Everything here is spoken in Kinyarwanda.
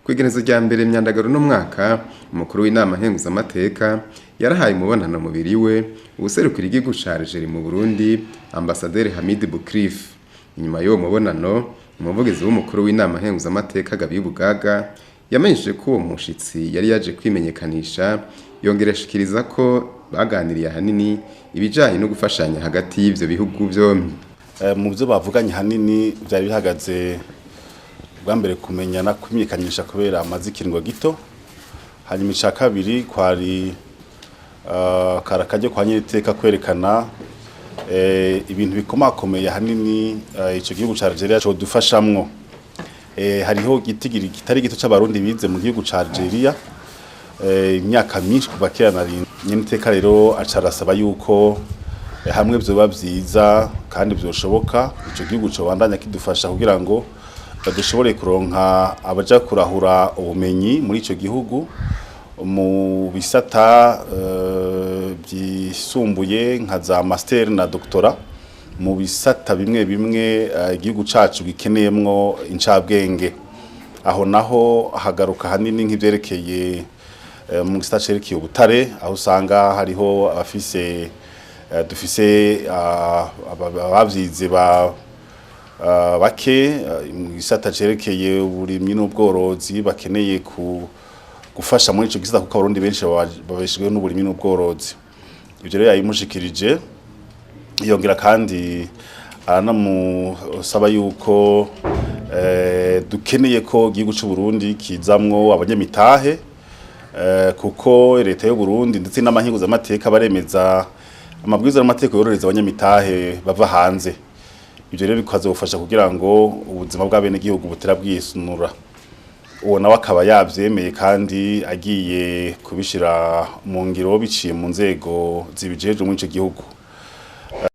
Kwigenezo rya mbere myandagaro no mwaka umukuru w'inama nkenguzamateka yarahaye umubonano mubiri we ubuserukira igihugu ca Algeria mu Burundi Ambassadeur Hamid Boukrif. Inyuma y'uwo mubonano umuvugizi w'umukuru w'inama nkenguzamateka Gabi Bugaga yamenyesheje ko uwo mushitsi yari yaje kwimenyekanisha yongera ashikiriza ko baganiriye hanini ibijanye no gufashanya hagati y'ivyo bihugu vyombi. Mu byo bavuganye hanini byari bihagaze bwa mbere kumenyana kwimyekanisha kubera amazikirwa gito, hanyuma ica kabiri kwari karakaje kwa nyiteka kwerekana ibintu bikomakomeye hanini ico gihugu ca Algeria cyo dufashamwo. Hariho gitigiri kitari gito c'abarundi bize mu gihugu ca Algeria imyaka myinshi kuva kera nari nyiteka rero acarasaba yuko hamwe byoba byiza kandi byoshoboka ico gihugu cyo bandanya kidufasha kugira ngo dushobore kuronka abaja kurahura ubumenyi muri ico gihugu mu bisata byisumbuye nka za master na doctora mu bisata bimwe bimwe igihugu cacu gikeneyemwo incabwenge. Aho naho hagaruka hanini nk'ivyerekeye mu gisata cerekeye ubutare, aho usanga hariho abafise dufise abavyize bake mu gisata cerekeye uburimyi n'ubworozi bakeneye gufasha muri ico gisata kuko abarundi benshi babeshejwe n'uburimyi n'ubworozi. Ivyo rero yayimushikirije yongera kandi aranamusaba yuko dukeneye ko igihugu c'u Burundi kizamwo abanyamitahe kuko leta y'u Burundi ndetse n'amahinguzamateka baremeza amabwiriza n'amategeko yororeza abanyamitahe bava hanze. Ivyo rero bikaza gufasha kugira ngo ubuzima bw'abene gihugu butera bwisunura. Uwo nawe akaba yavyemeye kandi agiye kubishira mu ngiro biciye mu nzego zibijeje muri ico gihugu.